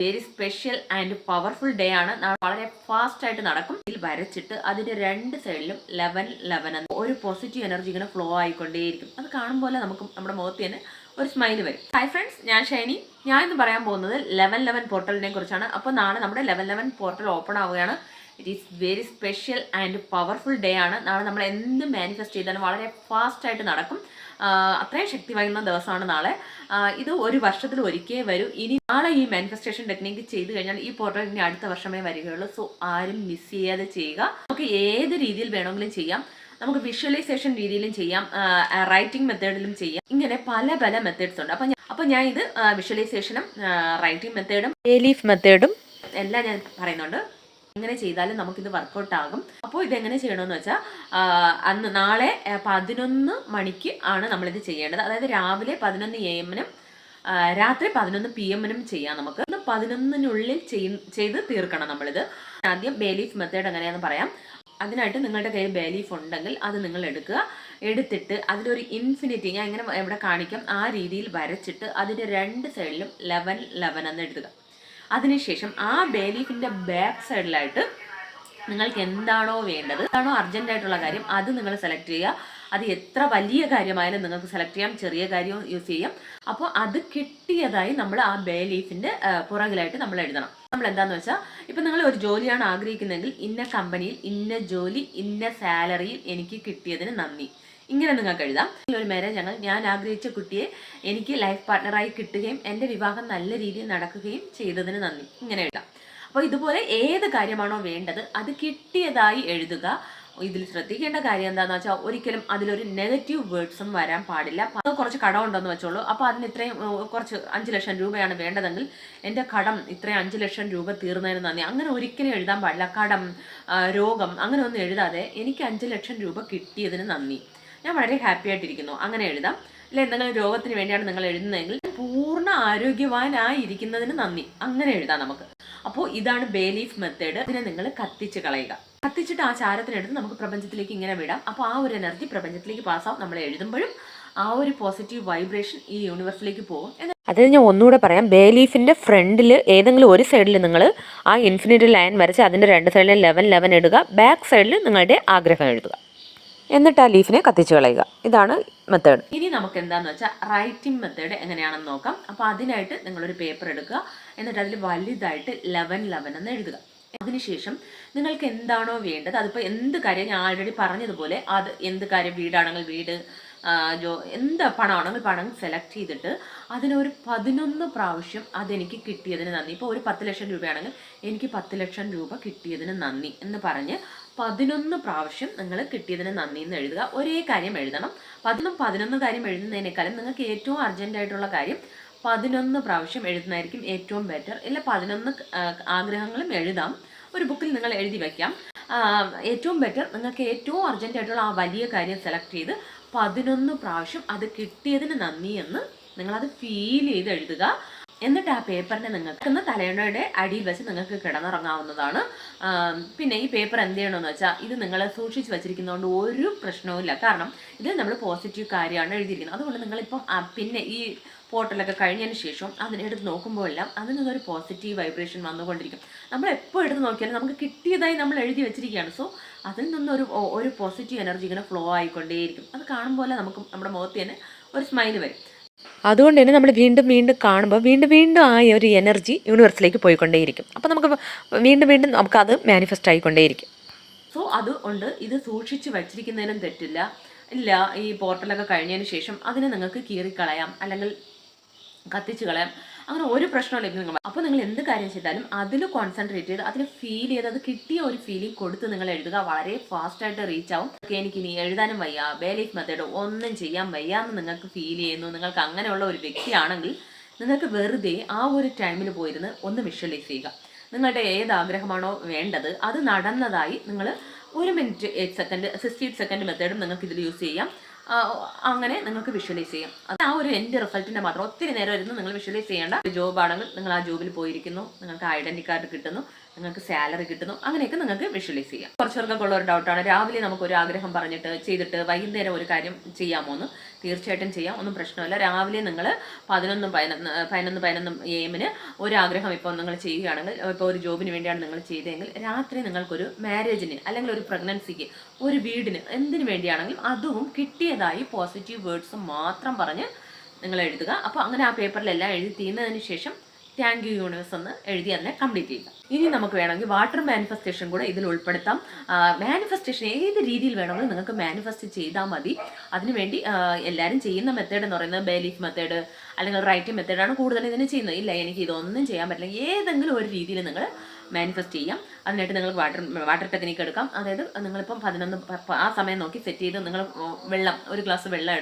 Very special and powerful day ആണ്. വളരെ fast ആയിട്ട് നടക്കും. ഇതിൽ വരച്ചിട്ട് അതിന്റെ രണ്ട് സൈഡിലും 11 എന്ന് ഒരു പോസിറ്റീവ് എനർജി ഇങ്ങനെ ഫ്ലോ ആയിക്കൊണ്ടേയിരിക്കും. അത് കാണുമ്പോൾ നമുക്ക് നമ്മുടെ മുഖത്ത് തന്നെ ഒരു സ്മൈല് വരും. ഹായ് ഫ്രണ്ട്സ്, ഞാൻ ഷൈനി. ഞാൻ ഇന്ന് പറയാൻ പോകുന്നത് 11 പോർട്ടലിനെ കുറിച്ചാണ്. അപ്പോൾ നാളെ നമ്മുടെ 11 പോർട്ടൽ ഓപ്പൺ ആവുകയാണ്. It is very special and powerful day ആണ്. നാളെ നമ്മൾ എന്ത് മാനിഫെസ്റ്റ് ചെയ്താലും വളരെ ഫാസ്റ്റ് ആയിട്ട് നടക്കും. അത്രയും ശക്തി വായുന്ന ദിവസമാണ് നാളെ. ഇത് ഒരു വർഷത്തിൽ ഒരിക്കലേ വരൂ. ഇനി നാളെ ഈ മാനിഫെസ്റ്റേഷൻ ടെക്നിക്ക് ചെയ്ത് കഴിഞ്ഞാൽ ഈ പോർട്ടൽ ഇനി അടുത്ത വർഷമേ വരികയുള്ളൂ. സോ ആരും മിസ് ചെയ്യാതെ ചെയ്യുക. നമുക്ക് ഏത് രീതിയിൽ വേണമെങ്കിലും ചെയ്യാം. നമുക്ക് വിഷ്വലൈസേഷൻ രീതിയിലും ചെയ്യാം, റൈറ്റിംഗ് മെത്തേഡിലും ചെയ്യാം. ഇങ്ങനെ പല പല മെത്തേഡ്സ് ഉണ്ട്. അപ്പോൾ ഞാൻ ഇത് വിഷ്വലൈസേഷനും റൈറ്റിംഗ് മെത്തേഡും ലീഫ് മെത്തേഡും എല്ലാം ഞാൻ പറയുന്നുണ്ട്. എങ്ങനെ ചെയ്താലും നമുക്കിത് വർക്കൗട്ട് ആകും. അപ്പോൾ ഇതെങ്ങനെ ചെയ്യണമെന്ന് വെച്ചാൽ നാളെ 11 മണിക്ക് ആണ് നമ്മളിത് ചെയ്യേണ്ടത്. അതായത് രാവിലെ 11 AM രാത്രി 11 PM ചെയ്യാം. നമുക്ക് 11 ചെയ്ത് തീർക്കണം നമ്മളിത്. ആദ്യം ബേലീഫ് മെത്തേഡ് എങ്ങനെയാണെന്ന് പറയാം. അതിനായിട്ട് നിങ്ങളുടെ കയ്യിൽ ബേലീഫ് ഉണ്ടെങ്കിൽ അത് നിങ്ങൾ എടുത്തിട്ട് അതിലൊരു ഇൻഫിനിറ്റി ഞാൻ ഇങ്ങനെ ഇവിടെ കാണിക്കാം, ആ രീതിയിൽ വരച്ചിട്ട് അതിൻ്റെ രണ്ട് സൈഡിലും 11 എന്ന് എഴുതുക. അതിനുശേഷം ആ ബേലീഫിൻ്റെ ബാക്ക് സൈഡിലായിട്ട് നിങ്ങൾക്ക് എന്താണോ വേണ്ടത്, എന്താണോ അർജൻറ്റായിട്ടുള്ള കാര്യം, അത് നിങ്ങൾ സെലക്ട് ചെയ്യുക. അത് എത്ര വലിയ കാര്യമായാലും നിങ്ങൾക്ക് സെലക്ട് ചെയ്യാം, ചെറിയ കാര്യവും യൂസ് ചെയ്യാം. അപ്പോൾ അത് കിട്ടിയതായി നമ്മൾ ആ ബേലീഫിൻ്റെ പുറകിലായിട്ട് നമ്മൾ എഴുതണം. നമ്മൾ എന്താണെന്ന് വെച്ചാൽ, ഇപ്പം നിങ്ങൾ ഒരു ജോലിയാണ് ആഗ്രഹിക്കുന്നതെങ്കിൽ ഇന്ന കമ്പനിയിൽ ഇന്ന ജോലി ഇന്ന സാലറിയിൽ എനിക്ക് കിട്ടിയതിന് നന്ദി, ഇങ്ങനെ നിങ്ങൾക്ക് എഴുതാം. ഒരു മാരേജ് ഞാൻ ആഗ്രഹിച്ച കുട്ടിയെ എനിക്ക് ലൈഫ് പാർട്ട്ണറായി കിട്ടുകയും എൻ്റെ വിവാഹം നല്ല രീതിയിൽ നടക്കുകയും ചെയ്തതിന് നന്ദി, ഇങ്ങനെ എഴുതാം. അപ്പോൾ ഇതുപോലെ ഏത് കാര്യമാണോ വേണ്ടത് അത് കിട്ടിയതായി എഴുതുക. ഇതിൽ ശ്രദ്ധിക്കേണ്ട കാര്യം എന്താണെന്ന് വെച്ചാൽ, ഒരിക്കലും അതിലൊരു നെഗറ്റീവ് വേർഡ്സും വരാൻ പാടില്ല. അത് കുറച്ച് കടം ഉണ്ടെന്ന് വെച്ചോളൂ, അപ്പോൾ അതിന് ഇത്രയും കുറച്ച് 5 ലക്ഷം രൂപയാണ് വേണ്ടതെങ്കിൽ എൻ്റെ കടം ഇത്രയും 5 ലക്ഷം രൂപ തീർന്നതിന് നന്ദി, അങ്ങനെ ഒരിക്കലും എഴുതാൻ പാടില്ല. കടം, രോഗം അങ്ങനെ ഒന്നും എഴുതാതെ എനിക്ക് 5 ലക്ഷം രൂപ കിട്ടിയതിന് നന്ദി, ഞാൻ വളരെ ഹാപ്പി ആയിട്ടിരിക്കുന്നു, അങ്ങനെ എഴുതാം. അല്ലെ എന്തെങ്കിലും രോഗത്തിന് വേണ്ടിയാണ് നിങ്ങൾ എഴുതുന്നതെങ്കിൽ പൂർണ്ണ ആരോഗ്യവാനായിരിക്കുന്നതിന് നന്ദി, അങ്ങനെ എഴുതാം നമുക്ക്. അപ്പോൾ ഇതാണ് ബേലീഫ് മെത്തേഡ്. ഇതിനെ നിങ്ങൾ കത്തിച്ച് കളയുക. കത്തിച്ചിട്ട് ആ ചാരത്തിനെടുത്ത് നമുക്ക് പ്രപഞ്ചത്തിലേക്ക് ഇങ്ങനെ വിടാം. അപ്പോൾ ആ ഒരു എനർജി പ്രപഞ്ചത്തിലേക്ക് പാസ്സാവും. നമ്മൾ എഴുതുമ്പോഴും ആ ഒരു പോസിറ്റീവ് വൈബ്രേഷൻ ഈ യൂണിവേഴ്സിലേക്ക് പോകും. അത് ഞാൻ ഒന്നുകൂടെ പറയാം. ബേലീഫിൻ്റെ ഫ്രണ്ടിൽ ഏതെങ്കിലും ഒരു സൈഡിൽ നിങ്ങൾ ആ ഇൻഫിനിറ്റി ലൈൻ വരച്ച് അതിൻ്റെ രണ്ട് സൈഡിൽ 11 ഇടുക. ബാക്ക് സൈഡിൽ നിങ്ങളുടെ ആഗ്രഹം എഴുതുക. എന്നിട്ട് ആ ലീഫിനെ കത്തിച്ച് കളയുക. ഇതാണ് മെത്തേഡ്. ഇനി നമുക്ക് എന്താണെന്ന് വെച്ചാൽ റൈറ്റിംഗ് മെത്തേഡ് എങ്ങനെയാണെന്ന് നോക്കാം. അപ്പോൾ അതിനായിട്ട് നിങ്ങളൊരു പേപ്പർ എടുക്കുക. എന്നിട്ട് അതിൽ വലുതായിട്ട് 11 എന്ന് എഴുതുക. അതിനുശേഷം നിങ്ങൾക്ക് എന്താണോ വേണ്ടത്, അതിപ്പോൾ എന്ത് കാര്യം ഞാൻ ആൾറെഡി പറഞ്ഞതുപോലെ, അത് എന്ത് കാര്യം, വീടാണെങ്കിൽ വീട്, എന്ത് പണമാണെങ്കിൽ പണം സെലക്ട് ചെയ്തിട്ട് അതിനൊരു 11 പ്രാവശ്യം അതെനിക്ക് കിട്ടിയതിന് നന്ദി. ഇപ്പോൾ ഒരു 10 ലക്ഷം രൂപയാണെങ്കിൽ എനിക്ക് 10 ലക്ഷം രൂപ കിട്ടിയതിന് നന്ദി എന്ന് പറഞ്ഞ് 11 പ്രാവശ്യം നിങ്ങൾ കിട്ടിയതിന് നന്ദി എന്ന് എഴുതുക. ഒരേ കാര്യം എഴുതണം. 11 കാര്യം എഴുതുന്നതിനേക്കാളും നിങ്ങൾക്ക് ഏറ്റവും അർജൻറ്റായിട്ടുള്ള കാര്യം 11 പ്രാവശ്യം എഴുതുന്നതായിരിക്കും ഏറ്റവും ബെറ്റർ. ഇല്ല 11 ആഗ്രഹങ്ങളും എഴുതാം, ഒരു ബുക്കിൽ നിങ്ങൾ എഴുതി വയ്ക്കാം. ഏറ്റവും ബെറ്റർ നിങ്ങൾക്ക് ഏറ്റവും അർജൻറ്റായിട്ടുള്ള ആ വലിയ കാര്യം സെലക്ട് ചെയ്ത് 11 പ്രാവശ്യം അത് കിട്ടിയതിന് നന്ദി എന്ന് നിങ്ങളത് ഫീൽ ചെയ്ത് എഴുതുക. എന്നിട്ട് ആ പേപ്പറിനെ നിങ്ങൾക്ക് തലയണയുടെ അടിയിൽ വെച്ച് നിങ്ങൾക്ക് കിടന്നുറങ്ങാവുന്നതാണ്. പിന്നെ ഈ പേപ്പർ എന്ത് ചെയ്യണമെന്ന് വെച്ചാൽ, ഇത് നിങ്ങൾ സൂക്ഷിച്ച് വെച്ചിരിക്കുന്നതുകൊണ്ട് ഒരു പ്രശ്നവുമില്ല. കാരണം ഇത് നമ്മൾ പോസിറ്റീവ് കാര്യമാണ് എഴുതിയിരിക്കുന്നത്. അതുകൊണ്ട് നിങ്ങളിപ്പം പിന്നെ ഈ പോർട്ടലൊക്കെ കഴിഞ്ഞതിന് ശേഷം അതിനെടുത്ത് നോക്കുമ്പോഴെല്ലാം അതിൽ നിന്നൊരു പോസിറ്റീവ് വൈബ്രേഷൻ വന്നുകൊണ്ടിരിക്കും. നമ്മൾ എപ്പോൾ എടുത്ത് നോക്കിയാലും നമുക്ക് കിട്ടിയതായി നമ്മൾ എഴുതി വെച്ചിരിക്കുകയാണ്. സോ അതിൽ നിന്നൊരു പോസിറ്റീവ് എനർജി ഇങ്ങനെ ഫ്ലോ ആയിക്കൊണ്ടേയിരിക്കും. അത് കാണുമ്പോൾ നമുക്ക് നമ്മുടെ മുഖത്ത് തന്നെ ഒരു സ്മൈല് വരും. അതുകൊണ്ട് തന്നെ നമ്മൾ വീണ്ടും വീണ്ടും കാണുമ്പോൾ വീണ്ടും ആ ഒരു എനർജി യൂണിവേഴ്സിലേക്ക് പോയിക്കൊണ്ടേയിരിക്കും. അപ്പോൾ നമുക്ക് വീണ്ടും നമുക്കത് മാനിഫെസ്റ്റ് ആയിക്കൊണ്ടേയിരിക്കും. സോ അതുകൊണ്ട് ഇത് സൂക്ഷിച്ച് വച്ചിരിക്കുന്നതിനും തെറ്റില്ല. ഇല്ല, ഈ പോർട്ടലൊക്കെ കഴിഞ്ഞതിന് ശേഷം അതിനെ നിങ്ങൾക്ക് കീറിക്കളയാം, അല്ലെങ്കിൽ കത്തിച്ച് കളയാം, അങ്ങനെ ഒരു പ്രശ്നമില്ല. നിങ്ങൾ അപ്പോൾ നിങ്ങൾ എന്ത് കാര്യം ചെയ്താലും അതിൽ കോൺസെൻട്രേറ്റ് ചെയ്ത് അതിൽ ഫീൽ ചെയ്ത് അത് കിട്ടിയ ഒരു ഫീലിംഗ് കൊടുത്ത് നിങ്ങൾ എഴുതുക. വളരെ ഫാസ്റ്റായിട്ട് റീച്ച് ആവും. എനിക്ക് ഇനി എഴുതാനും വയ്യ, ബേലീഫ് മെത്തേഡ് ഒന്നും ചെയ്യാൻ വയ്യ എന്ന് നിങ്ങൾക്ക് ഫീൽ ചെയ്യുന്നു, നിങ്ങൾക്ക് അങ്ങനെയുള്ള ഒരു വ്യക്തിയാണെങ്കിൽ നിങ്ങൾക്ക് വെറുതെ ആ ഒരു ടൈമിൽ പോയിരുന്ന് ഒന്ന് വിഷ്വലൈസ് ചെയ്യുക. നിങ്ങളുടെ ഏത് ആഗ്രഹമാണോ വേണ്ടത് അത് നടന്നതായി നിങ്ങൾ 1 മിനിറ്റ് 8 സെക്കൻഡ് 68 സെക്കൻഡ് മെത്തേഡും നിങ്ങൾക്ക് ഇതിൽ യൂസ് ചെയ്യാം. അങ്ങനെ നിങ്ങൾക്ക് വിഷ്വലൈസ് ചെയ്യാം. അത് ആ ഒരു എൻഡ് റിസൾട്ടിൻ്റെ മാത്രം. ഒത്തിരി നേരം ഇരുന്ന് നിങ്ങൾ വിഷ്വലൈസ് ചെയ്യേണ്ട. ജോബാണെങ്കിൽ നിങ്ങൾ ആ ജോബിൽ പോയിരിക്കുന്നു, നിങ്ങൾക്ക് ഐഡൻറ്റി കാർഡ് കിട്ടുന്നു, നിങ്ങൾക്ക് സാലറി കിട്ടുന്നു, അങ്ങനെയൊക്കെ നിങ്ങൾക്ക് വിഷ്വലൈസ് ചെയ്യാം. കുറച്ച് പേർക്കൊക്കെ ഉള്ള ഒരു ഡൗട്ടാണ്, രാവിലെ നമുക്കൊരു ആഗ്രഹം പറഞ്ഞിട്ട് ചെയ്തിട്ട് വൈകുന്നേരം ഒരു കാര്യം ചെയ്യാമോ എന്ന്. തീർച്ചയായിട്ടും ചെയ്യാം, ഒന്നും പ്രശ്നമില്ല. രാവിലെ നിങ്ങൾ 11 AM ഒരാഗ്രഹം ഇപ്പോൾ നിങ്ങൾ ചെയ്യുകയാണെങ്കിൽ, ഇപ്പോൾ ഒരു ജോബിന് വേണ്ടിയാണ് നിങ്ങൾ ചെയ്തതെങ്കിൽ രാത്രി നിങ്ങൾക്കൊരു മാരേജിന് അല്ലെങ്കിൽ ഒരു പ്രഗ്നൻസിക്ക് ഒരു വീടിന് എന്തിനു വേണ്ടിയാണെങ്കിലും അതും കിട്ടിയതായി പോസിറ്റീവ് വേർഡ്സ് മാത്രം പറഞ്ഞ് നിങ്ങൾ എഴുതുക. അപ്പോൾ അങ്ങനെ ആ പേപ്പറിലെല്ലാം എഴുതി തീർന്നതിന് ശേഷം താങ്ക് യു യൂണിവേഴ്സ് എന്ന് എഴുതി അതിനെ കംപ്ലീറ്റ് ചെയ്യുക. ഇനി നമുക്ക് വേണമെങ്കിൽ വാട്ടർ മാനിഫെസ്റ്റേഷൻ കൂടെ ഇതിൽ ഉൾപ്പെടുത്താം. മാനിഫെസ്റ്റേഷൻ ഏത് രീതിയിൽ വേണമെങ്കിലും നിങ്ങൾക്ക് മാനിഫെസ്റ്റ് ചെയ്താൽ മതി. അതിനുവേണ്ടി എല്ലാവരും ചെയ്യുന്ന മെത്തേഡ് എന്ന് പറയുന്നത് ബേലീഫ് മെത്തേഡ് അല്ലെങ്കിൽ റൈറ്റിംഗ് മെത്തേഡാണ് കൂടുതൽ ഇതിന് ചെയ്യുന്നത്. ഇല്ല എനിക്ക് ഇതൊന്നും ചെയ്യാൻ പറ്റില്ല, ഏതെങ്കിലും ഒരു രീതിയിൽ നിങ്ങൾ മാനിഫെസ്റ്റ് ചെയ്യാം. അതിനായിട്ട് നിങ്ങൾ വാട്ടർ ടെക്നിക്ക് എടുക്കാം. അതായത് നിങ്ങളിപ്പം 11 ആ സമയം നോക്കി സെറ്റ് ചെയ്ത് നിങ്ങൾ ഒരു ഗ്ലാസ് വെള്ളം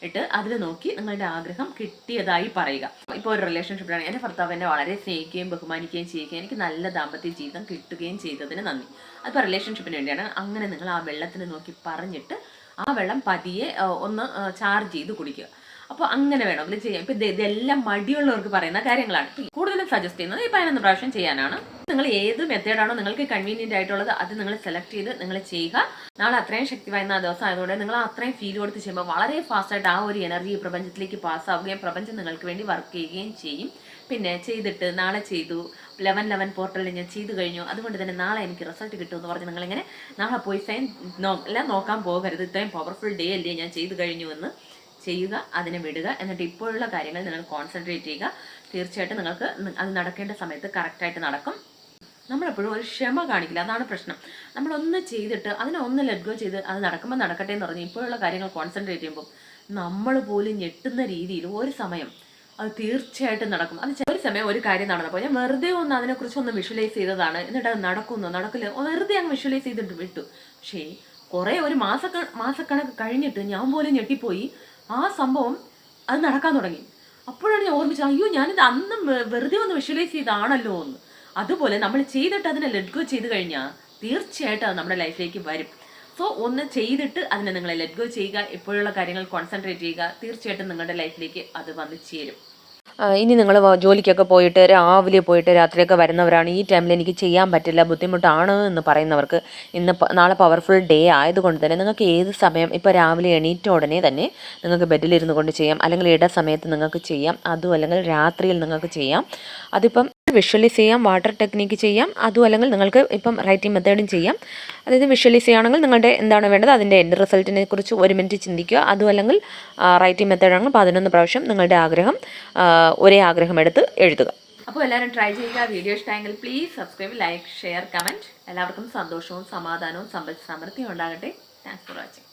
ഇട്ട് അതിൽ നോക്കി നിങ്ങളുടെ ആഗ്രഹം കിട്ടിയതായി പറയുക. ഇപ്പോൾ ഒരു റിലേഷൻഷിപ്പിലാണ് എൻ്റെ ഭർത്താവ് എന്നെ വളരെ സ്നേഹിക്കുകയും ബഹുമാനിക്കുകയും ചെയ്യുകയും എനിക്ക് നല്ല ദാമ്പത്യ ജീവിതം കിട്ടുകയും ചെയ്തതിന് നന്ദി. അതിപ്പോൾ റിലേഷൻഷിപ്പിന് വേണ്ടിയാണ്. അങ്ങനെ നിങ്ങൾ ആ വെള്ളത്തിന് നോക്കി പറഞ്ഞിട്ട് ആ വെള്ളം പതിയെ ഒന്ന് ചാർജ് ചെയ്ത് കുടിക്കുക. അപ്പോൾ അങ്ങനെ വേണമെങ്കിൽ ചെയ്യാം. ഇപ്പം ഇതെല്ലാം മടിയുള്ളവർക്ക് പറയുന്ന കാര്യങ്ങളാണ്. കൂടുതലും സജസ്റ്റ് ചെയ്യുന്നത് ഈ 11 പ്രാവശ്യം ചെയ്യാനാണ്. നിങ്ങൾ ഏത് മെത്തേഡാണോ നിങ്ങൾക്ക് കൺവീനിയൻ്റ് ആയിട്ടുള്ളത് അത് നിങ്ങൾ സെലക്ട് ചെയ്ത് നിങ്ങൾ ചെയ്യുക. നാളെ അത്രയും ശക്തി വായുന്ന ദിവസം ആയതുകൊണ്ട് നിങ്ങൾ അത്രയും ഫീൽ കൊടുത്ത് ചെയ്യുമ്പോൾ വളരെ ഫാസ്റ്റായിട്ട് ആ ഒരു എനർജി പ്രപഞ്ചത്തിലേക്ക് പാസ്സാവുകയും പ്രപഞ്ചം നിങ്ങൾക്ക് വേണ്ടി വർക്ക് ചെയ്യുകയും ചെയ്യും. പിന്നെ ചെയ്തിട്ട് നാളെ ചെയ്തു 11 പോർട്ടലിൽ ഞാൻ ചെയ്തു കഴിഞ്ഞു, അതുകൊണ്ട് തന്നെ നാളെ എനിക്ക് റിസൾട്ട് കിട്ടുമെന്ന് പറഞ്ഞ് നിങ്ങളിങ്ങനെ നാളെ പോയി എല്ലാം നോക്കാൻ പോകരുത്. ഇത്രയും പവർഫുൾ ഡേ അല്ലേ ഞാൻ ചെയ്തു കഴിഞ്ഞു എന്ന് ചെയ്യുക, അതിനെ വിടുക. എന്നിട്ട് ഇപ്പോഴുള്ള കാര്യങ്ങൾ നിങ്ങൾ കോൺസെൻട്രേറ്റ് ചെയ്യുക. തീർച്ചയായിട്ടും നിങ്ങൾക്ക് അത് നടക്കേണ്ട സമയത്ത് കറക്റ്റായിട്ട് നടക്കും. നമ്മളെപ്പോഴും ഒരു ക്ഷമ കാണിക്കില്ല, അതാണ് പ്രശ്നം. നമ്മളൊന്ന് ചെയ്തിട്ട് അതിനെ ലെറ്റ് ഗോ ചെയ്ത് അത് നടക്കുമ്പോൾ നടക്കട്ടെ എന്ന് പറഞ്ഞ് ഇപ്പോഴുള്ള കാര്യങ്ങൾ കോൺസെൻട്രേറ്റ് ചെയ്യുമ്പോൾ നമ്മൾ പോലും ഞെട്ടുന്ന രീതിയിൽ ഒരു സമയം അത് തീർച്ചയായിട്ടും നടക്കും. അത് ഒരു സമയം ഒരു കാര്യം നടന്നപ്പോൾ ഞാൻ വെറുതെ അതിനെക്കുറിച്ച് വിഷ്വലൈസ് ചെയ്തതാണ്. എന്നിട്ട് അത് നടക്കില്ല, വെറുതെ അങ്ങ് വിഷ്വലൈസ് ചെയ്തിട്ട് വിട്ടു. പക്ഷേ കുറേ ഒരു മാസക്കണക്ക് കഴിഞ്ഞിട്ട് ഞാൻ പോലും ഞെട്ടിപ്പോയി. ആ സംഭവം അത് നടക്കാൻ തുടങ്ങി. അപ്പോഴാണ് ഞാൻ ഓർമ്മിച്ചത്, അയ്യോ ഞാനിത് അന്ന് വെറുതെ വിഷ്വലൈസ് ചെയ്താണല്ലോ എന്ന്. അതുപോലെ നമ്മൾ ചെയ്തിട്ട് അതിനെ ലെറ്റ് ഗോ ചെയ്ത് കഴിഞ്ഞാൽ തീർച്ചയായിട്ടും അത് നമ്മുടെ ലൈഫിലേക്ക് വരും. സോ ഒന്ന് ചെയ്തിട്ട് അതിനെ നിങ്ങൾ ലെറ്റ് ഗോ ചെയ്യുക, ഇപ്പോഴുള്ള കാര്യങ്ങൾ കോൺസെൻട്രേറ്റ് ചെയ്യുക. തീർച്ചയായിട്ടും നിങ്ങളുടെ ലൈഫിലേക്ക് അത് വന്ന് ചേരും. ഇനി നിങ്ങൾ ജോലിക്കൊക്കെ പോയിട്ട് രാവിലെ പോയിട്ട് രാത്രിയൊക്കെ വരുന്നവരാണ്, ഈ ടൈമിൽ എനിക്ക് ചെയ്യാൻ പറ്റില്ല, ബുദ്ധിമുട്ടാണ് എന്ന് പറയുന്നവർക്ക് നാളെ പവർഫുൾ ഡേ ആയതുകൊണ്ട് തന്നെ നിങ്ങൾക്ക് ഏത് സമയം, ഇപ്പോൾ രാവിലെ എണീറ്റ ഉടനെ തന്നെ നിങ്ങൾക്ക് ബെഡിലിരുന്ന് കൊണ്ട് ചെയ്യാം, അല്ലെങ്കിൽ ഇട സമയത്ത് നിങ്ങൾക്ക് ചെയ്യാം, അതും അല്ലെങ്കിൽ രാത്രിയിൽ നിങ്ങൾക്ക് ചെയ്യാം. അതിപ്പം വിഷ്വലൈസ് ചെയ്യാം, വാട്ടർ ടെക്നിക്ക് ചെയ്യാം, അതും അല്ലെങ്കിൽ നിങ്ങൾക്ക് ഇപ്പം റൈറ്റിംഗ് മെത്തേഡും ചെയ്യാം. അതായത് വിഷ്വലൈസ് ചെയ്യുകയാണെങ്കിൽ നിങ്ങളുടെ എന്താണ് വേണ്ടത് അതിൻ്റെ എൻഡ് റിസൾട്ടിനെ കുറിച്ച് 1 മിനിറ്റ് ചിന്തിക്കുക. അതും അല്ലെങ്കിൽ റൈറ്റിംഗ് മെത്തേഡാണെങ്കിൽ 11 പ്രാവശ്യം നിങ്ങളുടെ ഒരേ ആഗ്രഹം എടുത്ത് എഴുതുക. അപ്പോൾ എല്ലാവരും ട്രൈ ചെയ്യുക. വീഡിയോ ഇഷ്ടമായെങ്കിൽ please subscribe, like, share, comment. എല്ലാവർക്കും സന്തോഷവും സമാധാനവും സമ്പൽ സമൃദ്ധിയും ഉണ്ടാകട്ടെ. Thanks for watching.